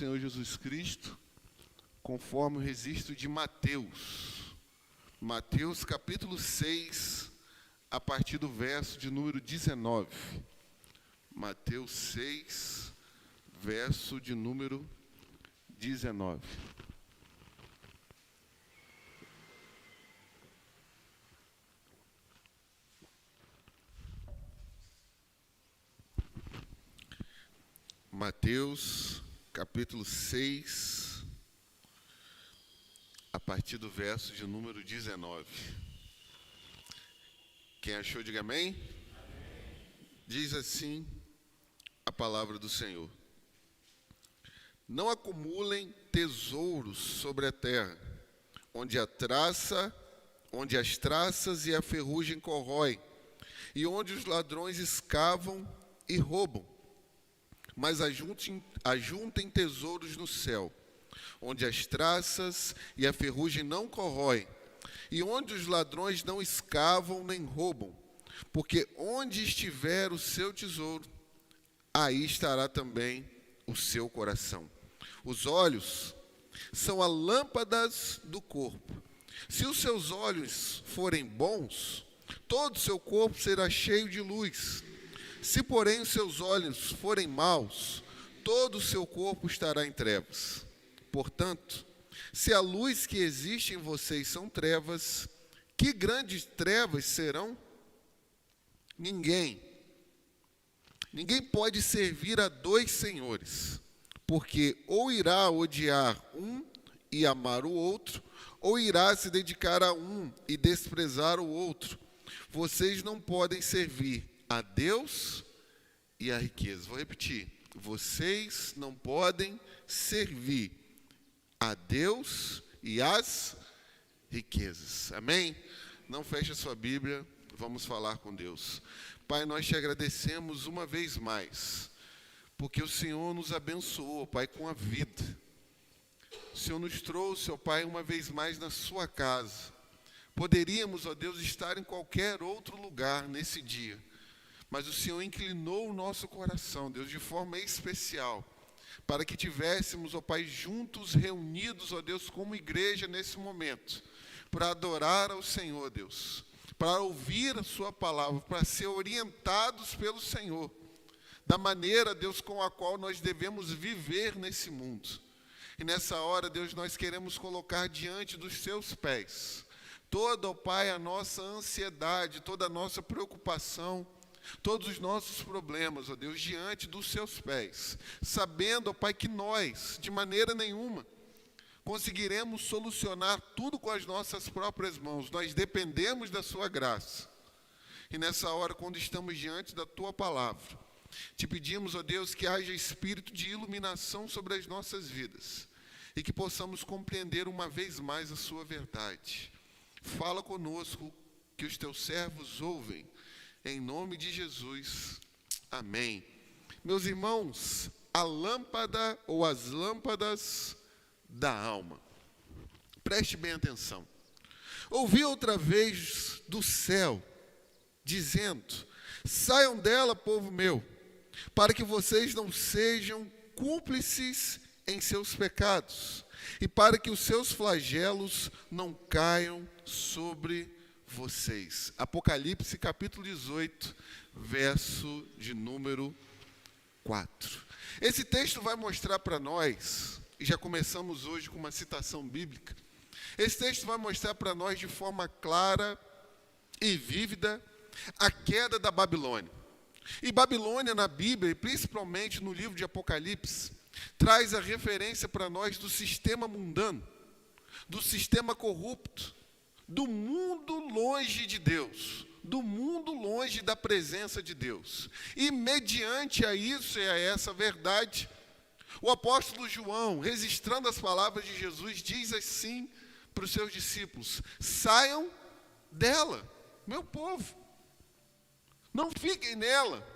Senhor Jesus Cristo, conforme o registro de Mateus. Mateus capítulo 6, a partir do verso de número 19. Mateus 6, verso de número 19. Mateus, capítulo 6, a partir do verso de número 19. Quem achou, diga amém. Diz assim a palavra do Senhor: Não acumulem tesouros sobre a terra, onde as traças e a ferrugem corroem, e onde os ladrões escavam e roubam. Mas ajuntem tesouros no céu, onde as traças e a ferrugem não corroem, e onde os ladrões não escavam nem roubam. Porque onde estiver o seu tesouro, aí estará também o seu coração. Os olhos são as lâmpadas do corpo. Se os seus olhos forem bons, todo o seu corpo será cheio de luz. Se, porém, os seus olhos forem maus, todo o seu corpo estará em trevas. Portanto, se a luz que existe em vocês são trevas, que grandes trevas serão? Ninguém pode servir a dois senhores, porque ou irá odiar um e amar o outro, ou irá se dedicar a um e desprezar o outro. Vocês não podem servir a Deus e a riqueza. Vou repetir. Vocês não podem servir a Deus e as riquezas. Amém? Não feche a sua Bíblia, vamos falar com Deus. Pai, nós te agradecemos uma vez mais, porque o Senhor nos abençoou, Pai, com a vida. O Senhor nos trouxe, ó Pai, uma vez mais na sua casa. Poderíamos, ó Deus, estar em qualquer outro lugar nesse dia, mas o Senhor inclinou o nosso coração, Deus, de forma especial, para que tivéssemos, ó Pai, juntos, reunidos, ó Deus, como igreja nesse momento, para adorar ao Senhor, Deus, para ouvir a sua palavra, para ser orientados pelo Senhor, da maneira, Deus, com a qual nós devemos viver nesse mundo. E nessa hora, Deus, nós queremos colocar diante dos seus pés toda, ó Pai, a nossa ansiedade, toda a nossa preocupação, todos os nossos problemas, ó Deus, diante dos seus pés, sabendo, ó Pai, que nós, de maneira nenhuma, conseguiremos solucionar tudo com as nossas próprias mãos. Nós dependemos da sua graça. E nessa hora, quando estamos diante da tua palavra, te pedimos, ó Deus, que haja espírito de iluminação sobre as nossas vidas e que possamos compreender uma vez mais a sua verdade. Fala conosco, que os teus servos ouvem. Em nome de Jesus, amém. Meus irmãos, a lâmpada ou as lâmpadas da alma. Preste bem atenção. Ouvi outra vez do céu, dizendo: Saiam dela, povo meu, para que vocês não sejam cúmplices em seus pecados, e para que os seus flagelos não caiam sobre vocês. Apocalipse capítulo 18, verso de número 4. Esse texto vai mostrar para nós, e já começamos hoje com uma citação bíblica, esse texto vai mostrar para nós de forma clara e vívida a queda da Babilônia. E Babilônia na Bíblia, e principalmente no livro de Apocalipse, traz a referência para nós do sistema mundano, do sistema corrupto, do mundo longe de Deus, do mundo longe da presença de Deus. E mediante a isso e a essa verdade, o apóstolo João, registrando as palavras de Jesus, diz assim para os seus discípulos: Saiam dela, meu povo, não fiquem nela,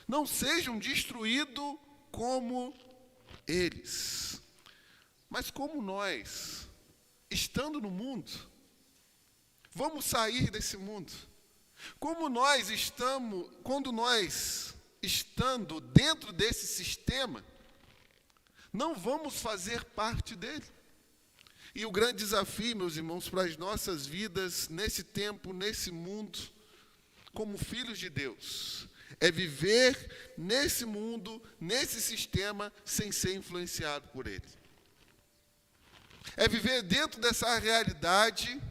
não sejam destruídos como eles. Mas como nós, estando no mundo, vamos sair desse mundo? Como nós estamos, quando nós, estando dentro desse sistema, não vamos fazer parte dele. E o grande desafio, meus irmãos, para as nossas vidas, nesse tempo, nesse mundo, como filhos de Deus, é viver nesse mundo, nesse sistema, sem ser influenciado por ele. É viver dentro dessa realidade,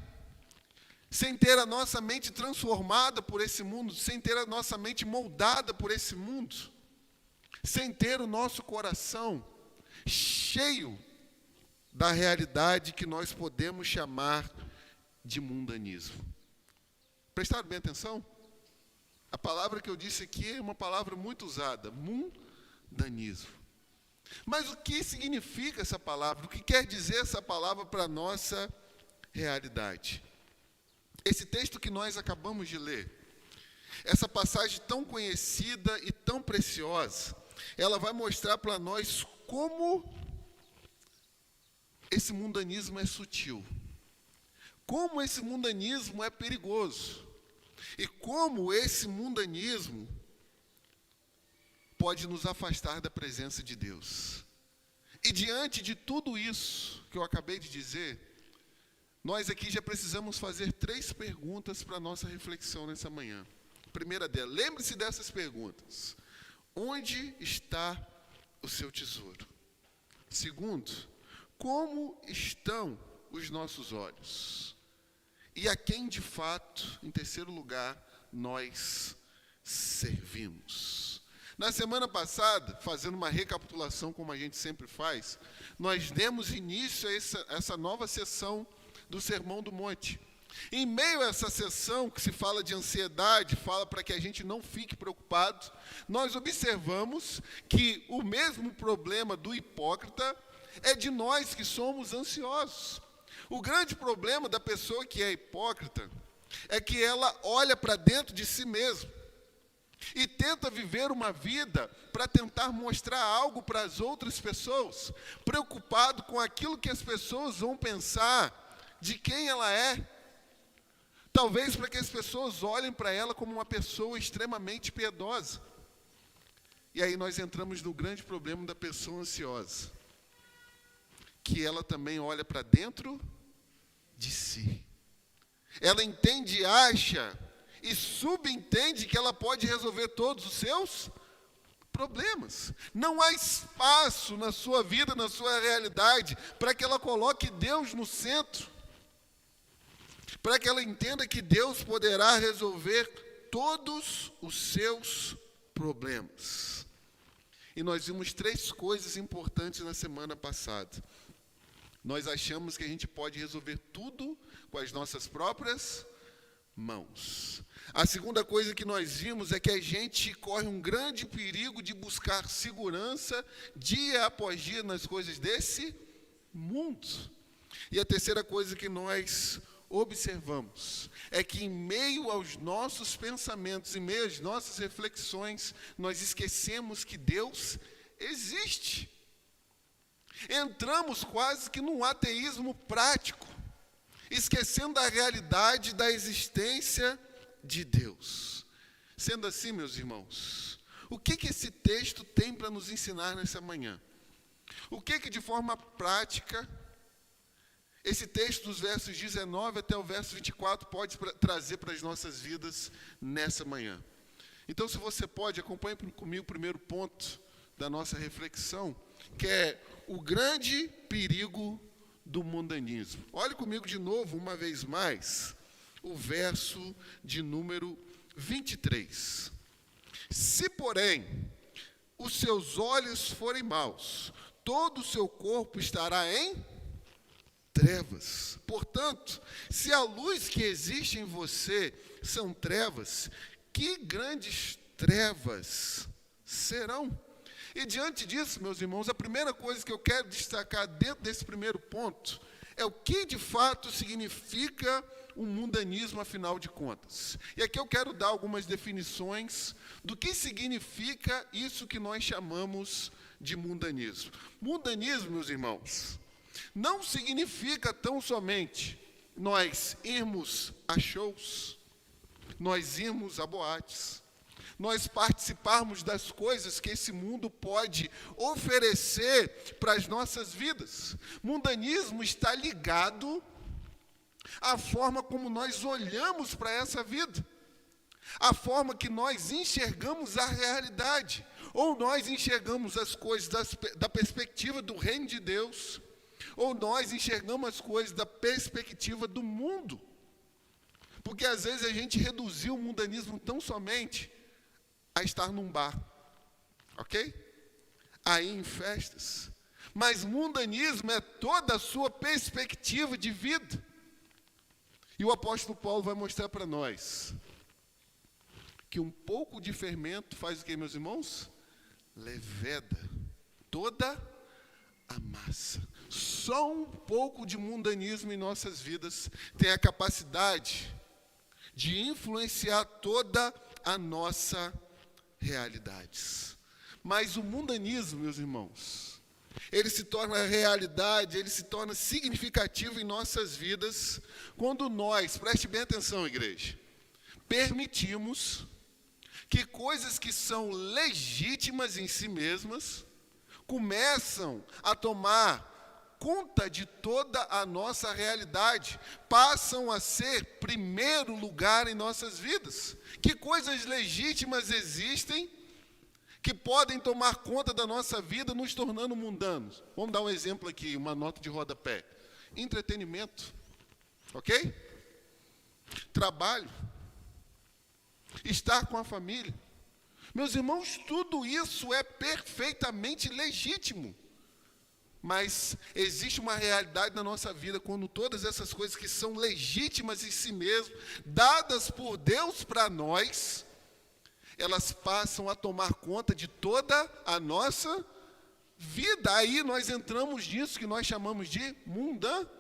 sem ter a nossa mente transformada por esse mundo, sem ter a nossa mente moldada por esse mundo, sem ter o nosso coração cheio da realidade que nós podemos chamar de mundanismo. Prestaram bem atenção? A palavra que eu disse aqui é uma palavra muito usada, mundanismo. Mas o que significa essa palavra? O que quer dizer essa palavra para a nossa realidade? Esse texto que nós acabamos de ler, essa passagem tão conhecida e tão preciosa, ela vai mostrar para nós como esse mundanismo é sutil, como esse mundanismo é perigoso, e como esse mundanismo pode nos afastar da presença de Deus. E diante de tudo isso que eu acabei de dizer, nós aqui já precisamos fazer 3 perguntas para a nossa reflexão nessa manhã. A primeira delas, lembre-se dessas perguntas. Onde está o seu tesouro? Segundo, como estão os nossos olhos? E a quem, de fato, em terceiro lugar, nós servimos? Na semana passada, fazendo uma recapitulação, como a gente sempre faz, nós demos início a essa nova sessão do Sermão do Monte. Em meio a essa sessão, que se fala de ansiedade, fala para que a gente não fique preocupado, nós observamos que o mesmo problema do hipócrita é de nós que somos ansiosos. O grande problema da pessoa que é hipócrita é que ela olha para dentro de si mesma e tenta viver uma vida para tentar mostrar algo para as outras pessoas, preocupado com aquilo que as pessoas vão pensar de quem ela é. Talvez para que as pessoas olhem para ela como uma pessoa extremamente piedosa. E aí nós entramos no grande problema da pessoa ansiosa, que ela também olha para dentro de si. Ela entende e acha e subentende que ela pode resolver todos os seus problemas. Não há espaço na sua vida, na sua realidade, para que ela coloque Deus no centro, para que ela entenda que Deus poderá resolver todos os seus problemas. E nós vimos 3 coisas importantes na semana passada. Nós achamos que a gente pode resolver tudo com as nossas próprias mãos. A segunda coisa que nós vimos é que a gente corre um grande perigo de buscar segurança dia após dia nas coisas desse mundo. E a terceira coisa que nós observamos é que em meio aos nossos pensamentos, em meio às nossas reflexões, nós esquecemos que Deus existe. Entramos quase que num ateísmo prático, esquecendo da realidade da existência de Deus. Sendo assim, meus irmãos, o que esse texto tem para nos ensinar nessa manhã? O que de forma prática esse texto dos versos 19 até o verso 24 pode trazer para as nossas vidas nessa manhã? Então, se você pode, acompanhe comigo o primeiro ponto da nossa reflexão, que é o grande perigo do mundanismo. Olhe comigo de novo, uma vez mais, o verso de número 23. Se, porém, os seus olhos forem maus, todo o seu corpo estará em trevas. Portanto, se a luz que existe em você são trevas, que grandes trevas serão? E diante disso, meus irmãos, a primeira coisa que eu quero destacar dentro desse primeiro ponto é o que de fato significa o mundanismo, afinal de contas. E aqui eu quero dar algumas definições do que significa isso que nós chamamos de mundanismo. Mundanismo, meus irmãos, não significa tão somente nós irmos a shows, nós irmos a boates, nós participarmos das coisas que esse mundo pode oferecer para as nossas vidas. Mundanismo está ligado à forma como nós olhamos para essa vida, a forma que nós enxergamos a realidade, ou nós enxergamos as coisas da perspectiva do reino de Deus, ou nós enxergamos as coisas da perspectiva do mundo. Porque às vezes a gente reduziu o mundanismo tão somente a estar num bar, ok? Aí em festas. Mas mundanismo é toda a sua perspectiva de vida. E o apóstolo Paulo vai mostrar para nós que um pouco de fermento faz o que, meus irmãos? Leveda toda a massa. Só um pouco de mundanismo em nossas vidas tem a capacidade de influenciar toda a nossa realidade. Mas o mundanismo, meus irmãos, ele se torna realidade, ele se torna significativo em nossas vidas quando nós, preste bem atenção, igreja, permitimos que coisas que são legítimas em si mesmas começam a tomar conta de toda a nossa realidade, passam a ser primeiro lugar em nossas vidas. Que coisas legítimas existem que podem tomar conta da nossa vida, nos tornando mundanos? Vamos dar um exemplo aqui, uma nota de rodapé. Entretenimento, ok? Trabalho, estar com a família. Meus irmãos, tudo isso é perfeitamente legítimo. Mas existe uma realidade na nossa vida quando todas essas coisas que são legítimas em si mesmas, dadas por Deus para nós, elas passam a tomar conta de toda a nossa vida. Aí nós entramos nisso que nós chamamos de mundanismo.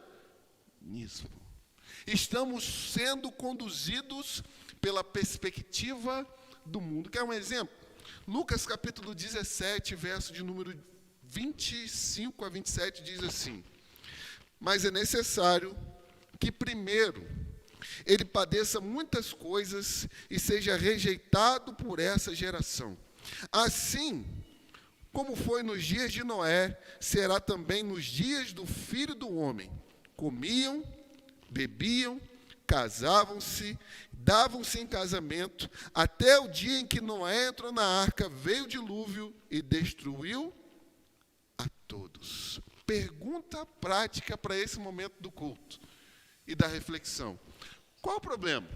Estamos sendo conduzidos pela perspectiva do mundo. Quer um exemplo? Lucas capítulo 17, verso de número 25 a 27 diz assim: mas é necessário que primeiro ele padeça muitas coisas e seja rejeitado por essa geração. Assim como foi nos dias de Noé, será também nos dias do Filho do Homem. Comiam, bebiam, casavam-se, davam-se em casamento, até o dia em que Noé entrou na arca, veio o dilúvio e destruiu a todos. Pergunta prática para esse momento do culto e da reflexão: qual o problema?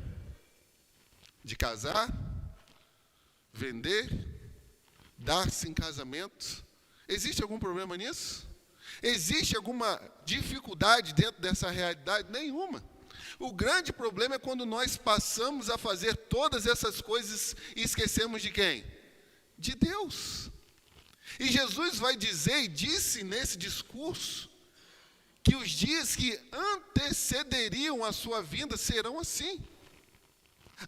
De casar, vender, dar-se em casamento? Existe algum problema nisso? Existe alguma dificuldade dentro dessa realidade? Nenhuma. O grande problema é quando nós passamos a fazer todas essas coisas e esquecemos de quem? De Deus. E Jesus vai dizer, e disse nesse discurso, que os dias que antecederiam a sua vinda serão assim.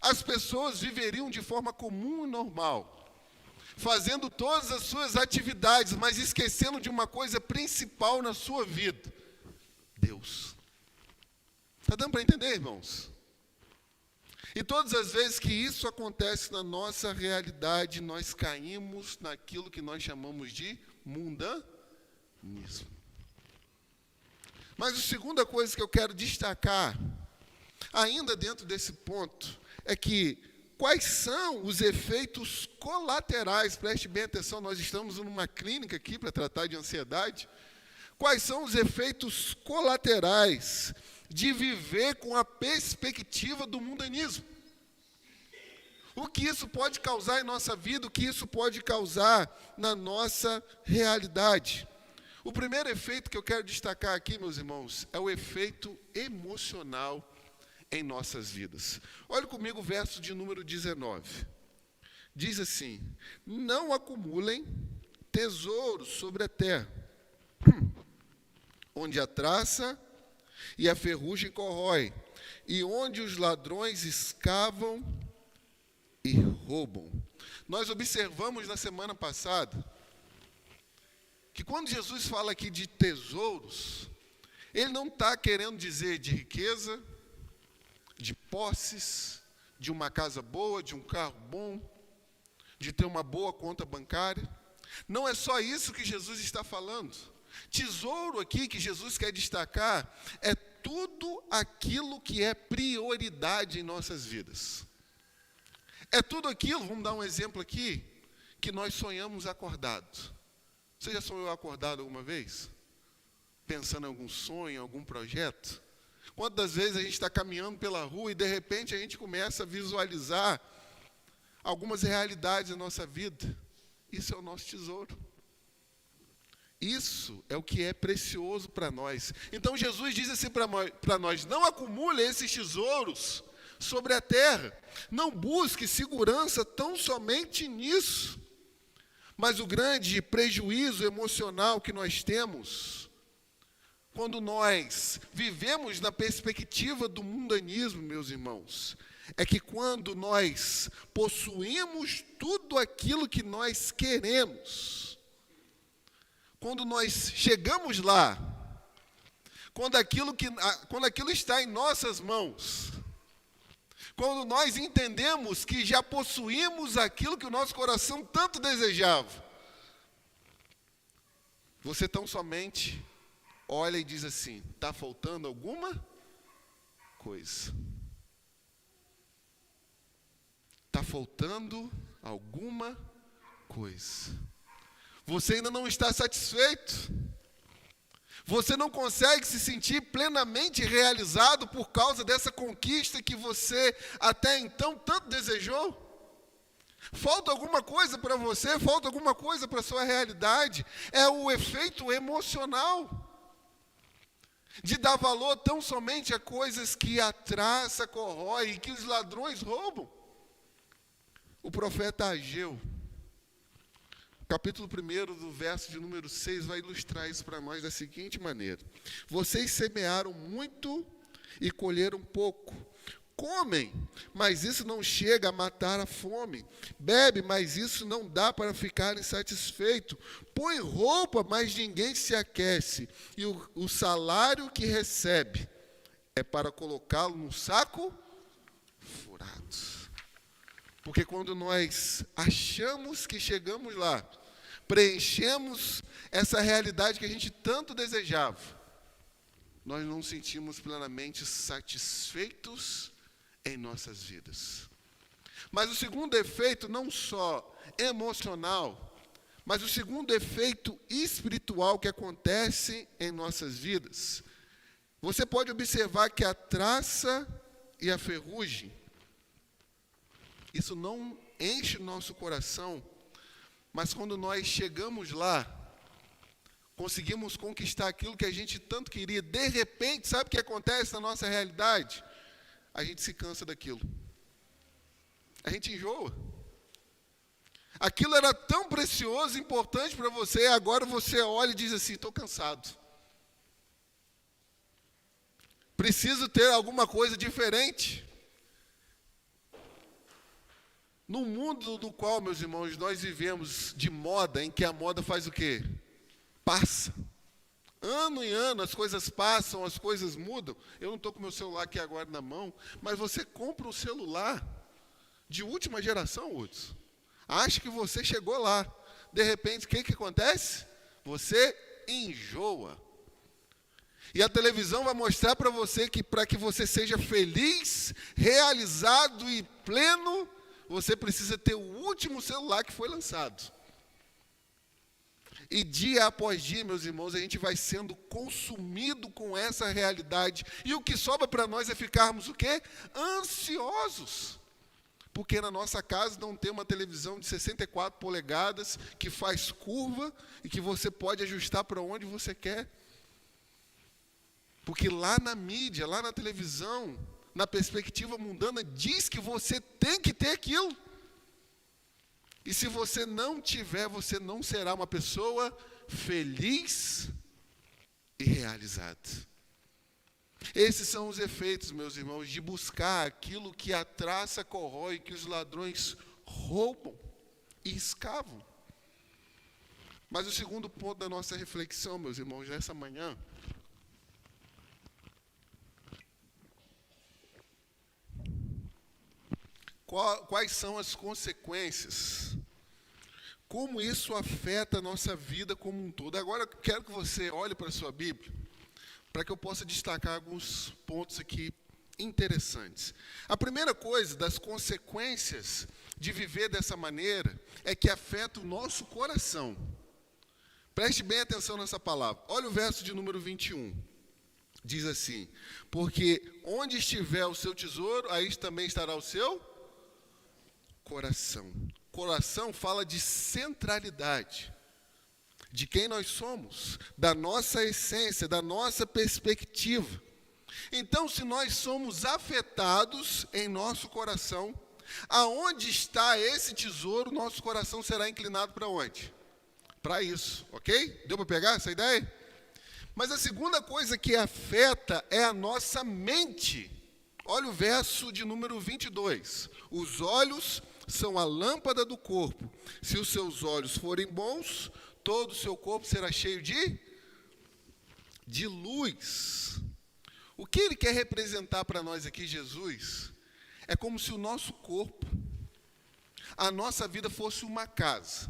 As pessoas viveriam de forma comum e normal, fazendo todas as suas atividades, mas esquecendo de uma coisa principal na sua vida: Deus. Está dando para entender, irmãos? E todas as vezes que isso acontece na nossa realidade, nós caímos naquilo que nós chamamos de mundanismo. Mas a segunda coisa que eu quero destacar, ainda dentro desse ponto, é que quais são os efeitos colaterais? Preste bem atenção, nós estamos numa clínica aqui para tratar de ansiedade. Quais são os efeitos colaterais de viver com a perspectiva do mundanismo? O que isso pode causar em nossa vida, o que isso pode causar na nossa realidade? O primeiro efeito que eu quero destacar aqui, meus irmãos, é o efeito emocional em nossas vidas. Olhe comigo o verso de número 19. Diz assim: não acumulem tesouros sobre a terra, onde a traça e a ferrugem corrói, e onde os ladrões escavam e roubam. Nós observamos na semana passada que quando Jesus fala aqui de tesouros, ele não está querendo dizer de riqueza, de posses, de uma casa boa, de um carro bom. de ter uma boa conta bancária. Não é só isso que Jesus está falando. Tesouro aqui que Jesus quer destacar é tudo aquilo que é prioridade em nossas vidas. É tudo aquilo, vamos dar um exemplo aqui, que nós sonhamos acordado. Você já sonhou acordado alguma vez? Pensando em algum sonho, algum projeto? Quantas vezes a gente está caminhando pela rua e de repente a gente começa a visualizar algumas realidades da nossa vida? Isso é o nosso tesouro. Isso é o que é precioso para nós. Então Jesus diz assim para nós: não acumule esses tesouros sobre a terra. Não busque segurança tão somente nisso. Mas o grande prejuízo emocional que nós temos, quando nós vivemos na perspectiva do mundanismo, meus irmãos, é que quando nós possuímos tudo aquilo que nós queremos, quando nós chegamos lá, quando aquilo está em nossas mãos, quando nós entendemos que já possuímos aquilo que o nosso coração tanto desejava, você tão somente olha e diz assim: está faltando alguma coisa. Está faltando alguma coisa. Você ainda não está satisfeito. Você não consegue se sentir plenamente realizado por causa dessa conquista que você até então tanto desejou. Falta alguma coisa para você, falta alguma coisa para a sua realidade. É o efeito emocional de dar valor tão somente a coisas que a traça corrói e que os ladrões roubam. O profeta Ageu, capítulo 1, do verso de número 6, vai ilustrar isso para nós da seguinte maneira: vocês semearam muito e colheram pouco. Comem, mas isso não chega a matar a fome. Bebe, mas isso não dá para ficarem satisfeitos. Põe roupa, mas ninguém se aquece. E o salário que recebe é para colocá-lo num saco furado. Porque quando nós achamos que chegamos lá, preenchemos essa realidade que a gente tanto desejava, nós não nos sentimos plenamente satisfeitos em nossas vidas. Mas o segundo efeito, não só emocional, mas o segundo efeito espiritual que acontece em nossas vidas, você pode observar que a traça e a ferrugem, isso não enche o nosso coração, mas quando nós chegamos lá, conseguimos conquistar aquilo que a gente tanto queria, de repente, sabe o que acontece na nossa realidade? A gente se cansa daquilo. A gente enjoa. Aquilo era tão precioso, importante para você, agora você olha e diz assim: estou cansado. Preciso ter alguma coisa diferente. No mundo do qual, meus irmãos, nós vivemos de moda, em que a moda faz o quê? Passa. Ano em ano as coisas passam, as coisas mudam. Eu não estou com meu celular aqui agora na mão, mas você compra um celular de última geração, Hudson. Acha que você chegou lá. De repente, o que acontece? Você enjoa. E a televisão vai mostrar para você que para que você seja feliz, realizado e pleno, você precisa ter o último celular que foi lançado. E dia após dia, meus irmãos, a gente vai sendo consumido com essa realidade. E o que sobra para nós é ficarmos o quê? Ansiosos. Porque na nossa casa não tem uma televisão de 64 polegadas que faz curva e que você pode ajustar para onde você quer. Porque lá na mídia, lá na televisão, na perspectiva mundana, diz que você tem que ter aquilo. E se você não tiver, você não será uma pessoa feliz e realizada. Esses são os efeitos, meus irmãos, de buscar aquilo que a traça corrói, que os ladrões roubam e escavam. Mas o segundo ponto da nossa reflexão, meus irmãos, nessa manhã, quais são as consequências como isso afeta a nossa vida como um todo. Agora, eu quero que você olhe para a sua Bíblia, para que eu possa destacar alguns pontos aqui interessantes. A primeira coisa das consequências de viver dessa maneira é que afeta o nosso coração. Preste bem atenção nessa palavra. Olha o verso de número 21. Diz assim: porque onde estiver o seu tesouro, aí também estará o seu coração. Coração fala de centralidade, de quem nós somos, da nossa essência, da nossa perspectiva. Então, se nós somos afetados em nosso coração, aonde está esse tesouro, nosso coração será inclinado para onde? Para isso, ok? Deu para pegar essa ideia? Mas a segunda coisa que afeta é a nossa mente. Olha o verso de número 22. Os olhos são a lâmpada do corpo. Se os seus olhos forem bons, todo o seu corpo será cheio de luz. O que ele quer representar para nós aqui, Jesus, é como se o nosso corpo, a nossa vida fosse uma casa.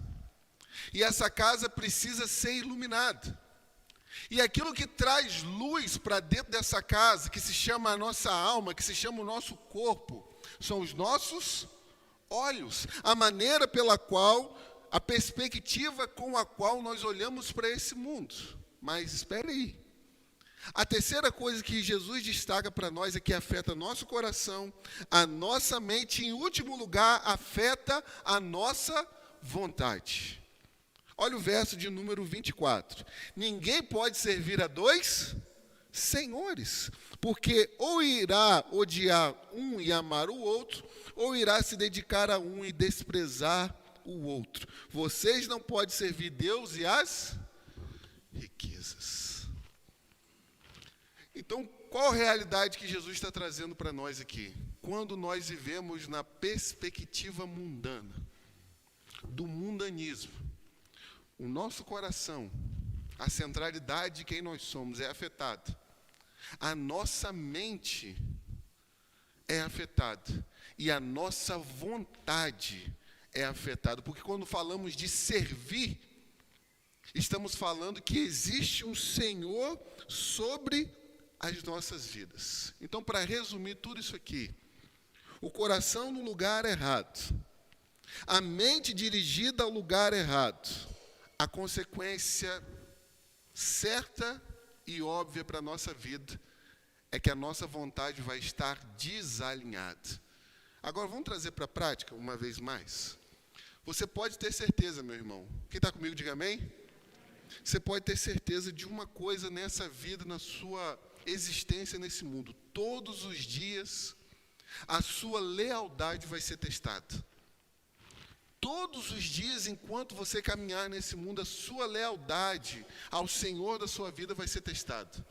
E essa casa precisa ser iluminada. E aquilo que traz luz para dentro dessa casa, que se chama a nossa alma, que se chama o nosso corpo, são os nossos olhos. A maneira pela qual, a perspectiva com a qual nós olhamos para esse mundo. Mas espere aí. A terceira coisa que Jesus destaca para nós é que afeta nosso coração, a nossa mente, e, em último lugar, afeta a nossa vontade. Olha o verso de número 24. Ninguém pode servir a dois senhores, porque ou irá odiar um e amar o outro, ou irá se dedicar a um e desprezar o outro. Vocês não podem servir Deus e as riquezas. Então, qual a realidade que Jesus está trazendo para nós aqui? Quando nós vivemos na perspectiva mundana, do mundanismo, o nosso coração, a centralidade de quem nós somos é afetada. A nossa mente é afetada. E a nossa vontade é afetada. Porque quando falamos de servir, estamos falando que existe um Senhor sobre as nossas vidas. Então, para resumir tudo isso aqui, o coração no lugar errado, a mente dirigida ao lugar errado, a consequência certa e óbvia para a nossa vida é que a nossa vontade vai estar desalinhada. Agora, vamos trazer para a prática, uma vez mais. Você pode ter certeza, meu irmão. Quem está comigo, diga amém. Você pode ter certeza de uma coisa nessa vida, na sua existência nesse mundo. Todos os dias, a sua lealdade vai ser testada. Todos os dias, enquanto você caminhar nesse mundo, a sua lealdade ao Senhor da sua vida vai ser testada.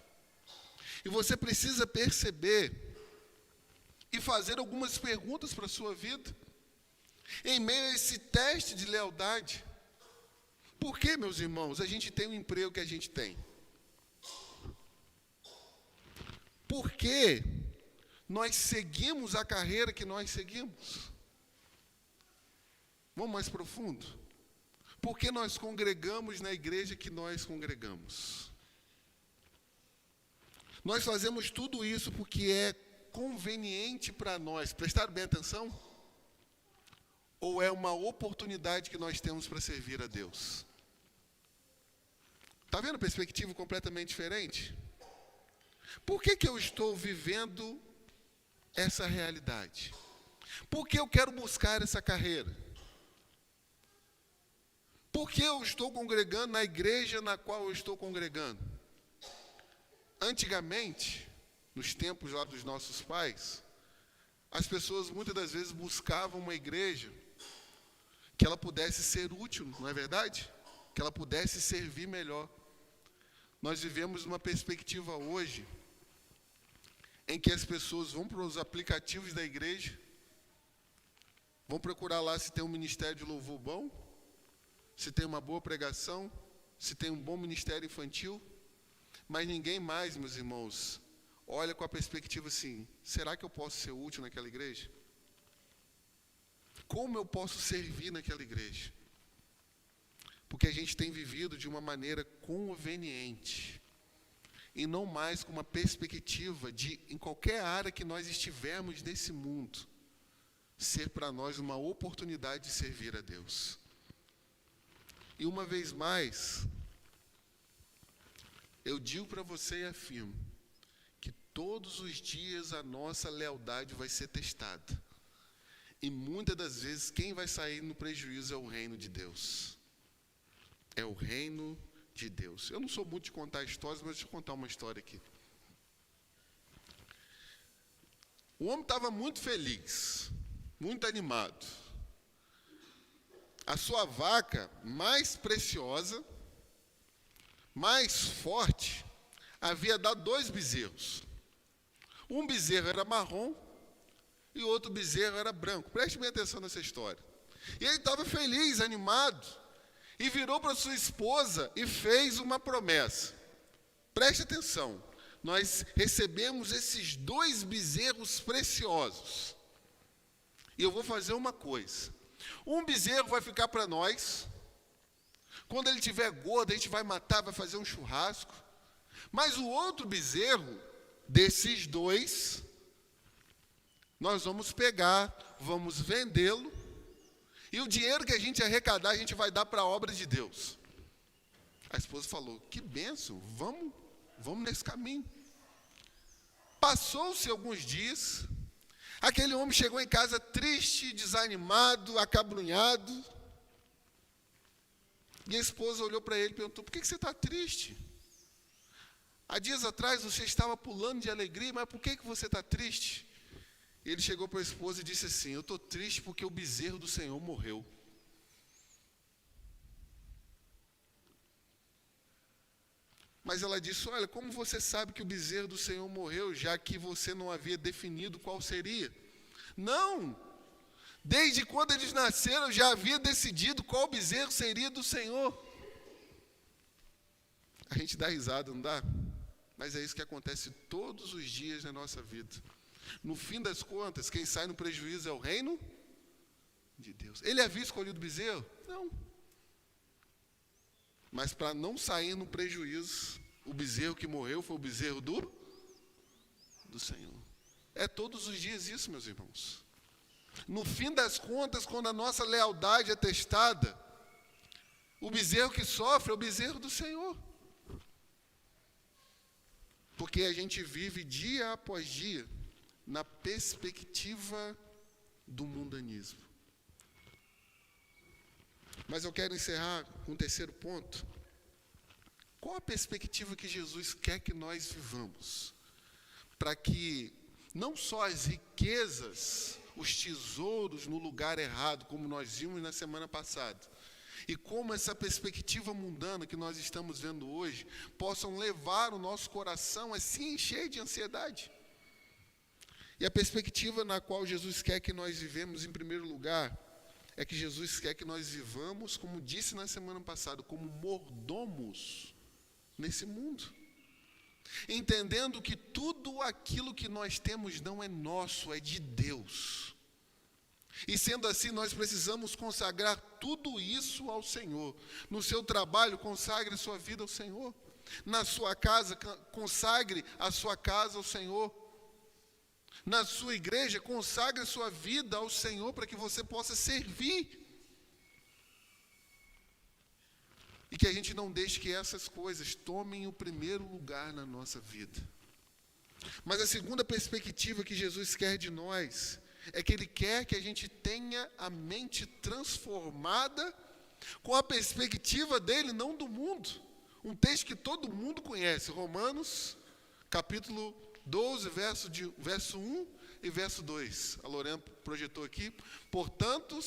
E você precisa perceber e fazer algumas perguntas para a sua vida, em meio a esse teste de lealdade. Por que, meus irmãos, a gente tem o emprego que a gente tem? Por que nós seguimos a carreira que nós seguimos? Vamos mais profundo? Por que nós congregamos na igreja que nós congregamos? Nós fazemos tudo isso porque é conveniente para nós. Prestaram bem atenção? Ou é uma oportunidade que nós temos para servir a Deus? Está vendo a perspectiva completamente diferente? Por que eu estou vivendo essa realidade? Por que eu quero buscar essa carreira? Por que eu estou congregando na igreja na qual eu estou congregando? Antigamente, nos tempos lá dos nossos pais, as pessoas muitas das vezes buscavam uma igreja que ela pudesse ser útil, não é verdade? Que ela pudesse servir melhor. Nós vivemos uma perspectiva hoje em que as pessoas vão para os aplicativos da igreja, vão procurar lá se tem um ministério de louvor bom, se tem uma boa pregação, se tem um bom ministério infantil, mas ninguém mais, meus irmãos, olha com a perspectiva assim, será que eu posso ser útil naquela igreja? Como eu posso servir naquela igreja? Porque a gente tem vivido de uma maneira conveniente. E não mais com uma perspectiva de, em qualquer área que nós estivermos nesse mundo, ser para nós uma oportunidade de servir a Deus. E uma vez mais, eu digo para você e afirmo, que todos os dias a nossa lealdade vai ser testada. E muitas das vezes quem vai sair no prejuízo é o reino de Deus. É o reino de Deus. Eu não sou muito de contar histórias, mas deixa eu contar uma história aqui. O homem estava muito feliz, muito animado. A sua vaca mais preciosa, mais forte, havia dado 2 bezerros. Um bezerro era marrom e o outro bezerro era branco. Preste bem atenção nessa história. E ele estava feliz, animado, e virou para sua esposa e fez uma promessa. Preste atenção, nós recebemos esses 2 bezerros preciosos. E eu vou fazer uma coisa. Um bezerro vai ficar para nós. Quando ele estiver gordo, a gente vai matar, vai fazer um churrasco. Mas o outro bezerro, desses 2, nós vamos pegar, vamos vendê-lo, e o dinheiro que a gente arrecadar, a gente vai dar para a obra de Deus. A esposa falou, que bênção, vamos nesse caminho. Passou-se alguns dias, aquele homem chegou em casa triste, desanimado, acabrunhado, e a esposa olhou para ele e perguntou, por que você está triste? Há dias atrás você estava pulando de alegria, mas por que você está triste? Ele chegou para a esposa e disse assim, eu estou triste porque o bezerro do Senhor morreu. Mas ela disse, olha, como você sabe que o bezerro do Senhor morreu, já que você não havia definido qual seria? Não! Desde quando eles nasceram, eu já havia decidido qual bezerro seria do Senhor. A gente dá risada, não dá? Mas é isso que acontece todos os dias na nossa vida. No fim das contas, quem sai no prejuízo é o reino de Deus. Ele havia escolhido o bezerro? Não. Mas para não sair no prejuízo, o bezerro que morreu foi o bezerro do Senhor. É todos os dias isso, meus irmãos. No fim das contas, quando a nossa lealdade é testada, o bezerro que sofre é o bezerro do Senhor. Porque a gente vive dia após dia na perspectiva do mundanismo. Mas eu quero encerrar com o 3º ponto. Qual a perspectiva que Jesus quer que nós vivamos? Para que não só as riquezas, os tesouros no lugar errado, como nós vimos na semana passada, e como essa perspectiva mundana que nós estamos vendo hoje, possam levar o nosso coração a se encher de ansiedade. E a perspectiva na qual Jesus quer que nós vivemos, em primeiro lugar, é que Jesus quer que nós vivamos, como disse na semana passada, como mordomos nesse mundo. Entendendo que tudo aquilo que nós temos não é nosso, é de Deus. E sendo assim, nós precisamos consagrar tudo isso ao Senhor. No seu trabalho, consagre sua vida ao Senhor. Na sua casa, consagre a sua casa ao Senhor. Na sua igreja, consagre a sua vida ao Senhor para que você possa servir. E que a gente não deixe que essas coisas tomem o primeiro lugar na nossa vida. Mas a segunda perspectiva que Jesus quer de nós é que Ele quer que a gente tenha a mente transformada com a perspectiva dEle, não do mundo. Um texto que todo mundo conhece, Romanos, capítulo 12, verso 1 e verso 2. A Lorena projetou aqui. Portanto,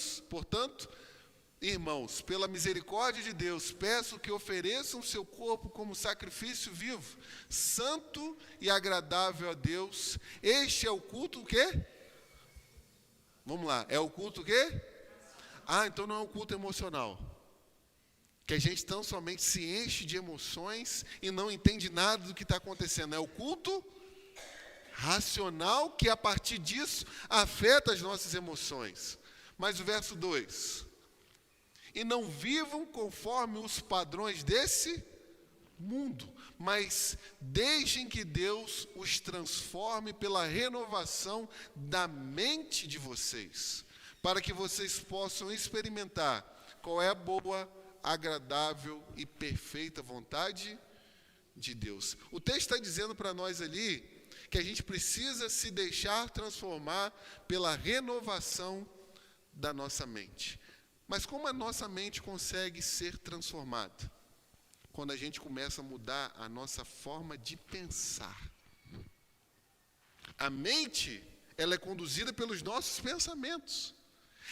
irmãos, pela misericórdia de Deus, peço que ofereçam seu corpo como sacrifício vivo, santo e agradável a Deus. Este é o culto o quê? Vamos lá, é o culto o quê? Então não é um culto emocional. Que a gente tão somente se enche de emoções e não entende nada do que está acontecendo. É o culto racional que a partir disso afeta as nossas emoções. Mas o verso 2. E não vivam conforme os padrões desse mundo, mas deixem que Deus os transforme pela renovação da mente de vocês, para que vocês possam experimentar qual é a boa, agradável e perfeita vontade de Deus. O texto está dizendo para nós ali que a gente precisa se deixar transformar pela renovação da nossa mente. Mas como a nossa mente consegue ser transformada? Quando a gente começa a mudar a nossa forma de pensar. A mente, ela é conduzida pelos nossos pensamentos.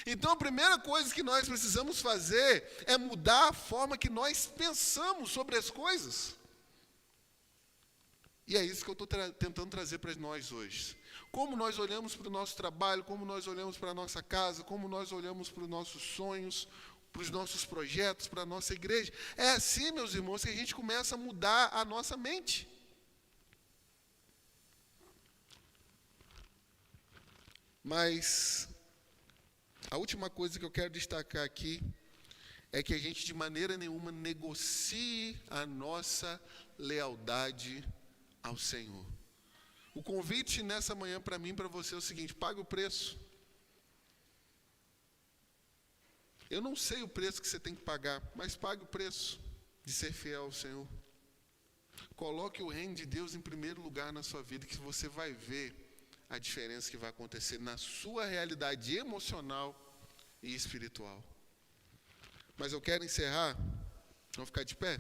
Então, a primeira coisa que nós precisamos fazer é mudar a forma que nós pensamos sobre as coisas. E é isso que eu estou tentando trazer para nós hoje. Como nós olhamos para o nosso trabalho, como nós olhamos para a nossa casa, como nós olhamos para os nossos sonhos, para os nossos projetos, para a nossa igreja. É assim, meus irmãos, que a gente começa a mudar a nossa mente. Mas a última coisa que eu quero destacar aqui é que a gente de maneira nenhuma negocie a nossa lealdade ao Senhor. O convite nessa manhã para mim e para você é o seguinte: pague o preço. Eu não sei o preço que você tem que pagar, mas pague o preço de ser fiel ao Senhor. Coloque o reino de Deus em primeiro lugar na sua vida, que você vai ver a diferença que vai acontecer na sua realidade emocional e espiritual. Mas eu quero encerrar, vamos ficar de pé,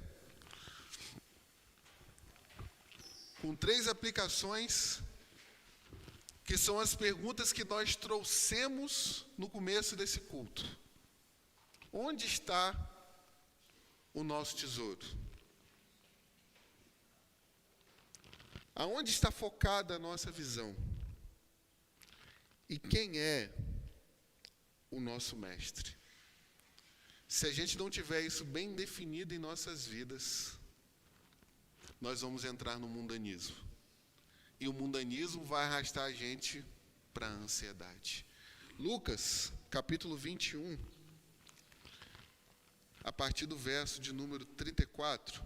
com 3 aplicações, que são as perguntas que nós trouxemos no começo desse culto. Onde está o nosso tesouro? Aonde está focada a nossa visão? E quem é o nosso mestre? Se a gente não tiver isso bem definido em nossas vidas, nós vamos entrar no mundanismo. E o mundanismo vai arrastar a gente para a ansiedade. Lucas, capítulo 21, a partir do verso de número 34.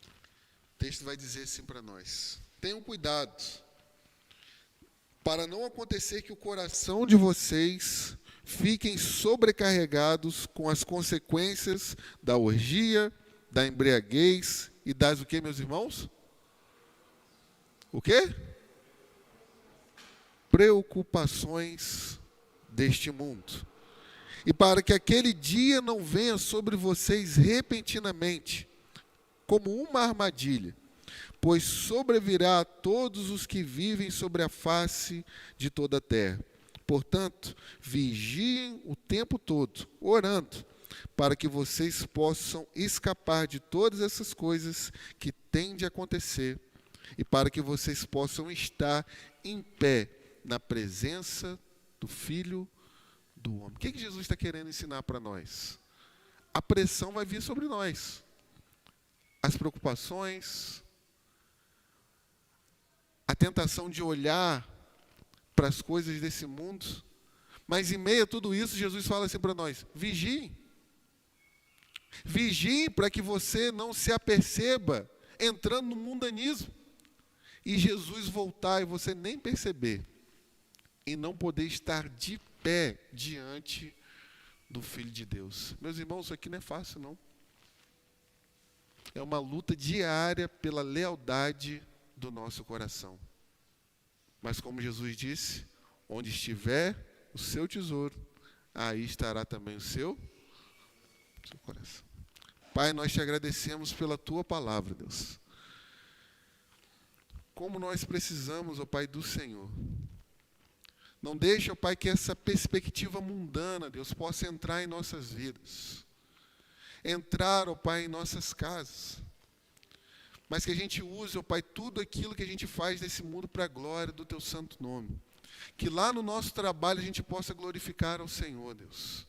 O texto vai dizer assim para nós: tenham cuidado, para não acontecer que o coração de vocês fiquem sobrecarregados com as consequências da orgia, da embriaguez e das o quê, meus irmãos? O quê? Preocupações deste mundo. E para que aquele dia não venha sobre vocês repentinamente, como uma armadilha, pois sobrevirá a todos os que vivem sobre a face de toda a terra. Portanto, vigiem o tempo todo, orando, para que vocês possam escapar de todas essas coisas que têm de acontecer e para que vocês possam estar em pé na presença do Filho do Homem. O que Jesus está querendo ensinar para nós? A pressão vai vir sobre nós. As preocupações, a tentação de olhar para as coisas desse mundo, mas em meio a tudo isso, Jesus fala assim para nós: vigiem. Vigiem para que você não se aperceba entrando no mundanismo. E Jesus voltar e você nem perceber, e não poder estar de pé diante do Filho de Deus. Meus irmãos, isso aqui não é fácil, não. É uma luta diária pela lealdade do nosso coração. Mas como Jesus disse, onde estiver o seu tesouro, aí estará também o seu coração. Pai, nós te agradecemos pela tua palavra, Deus. Como nós precisamos, ó Pai, do Senhor. Não deixe, ó Pai, que essa perspectiva mundana, Deus, possa entrar em nossas vidas. Entrar, ó Pai, em nossas casas. Mas que a gente use, ó Pai, tudo aquilo que a gente faz nesse mundo para a glória do teu santo nome. Que lá no nosso trabalho a gente possa glorificar ao Senhor, Deus.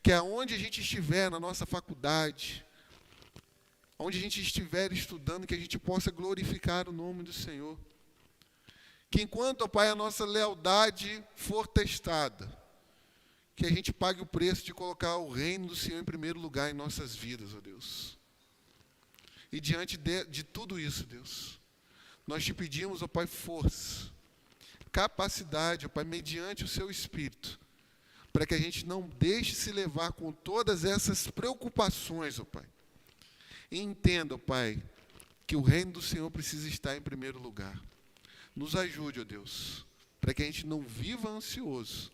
Que aonde a gente estiver, na nossa faculdade, onde a gente estiver estudando, que a gente possa glorificar o nome do Senhor. Que enquanto, ó Pai, a nossa lealdade for testada, que a gente pague o preço de colocar o reino do Senhor em primeiro lugar em nossas vidas, ó Deus. E diante de tudo isso, Deus, nós te pedimos, ó Pai, força, capacidade, ó Pai, mediante o Seu Espírito, para que a gente não deixe se levar com todas essas preocupações, ó Pai. E entenda, ó Pai, que o reino do Senhor precisa estar em primeiro lugar. Nos ajude, ó Deus, para que a gente não viva ansioso.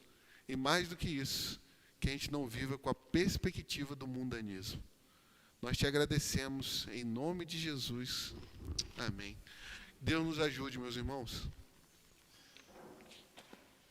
E mais do que isso, que a gente não viva com a perspectiva do mundanismo. Nós te agradecemos em nome de Jesus. Amém. Deus nos ajude, meus irmãos.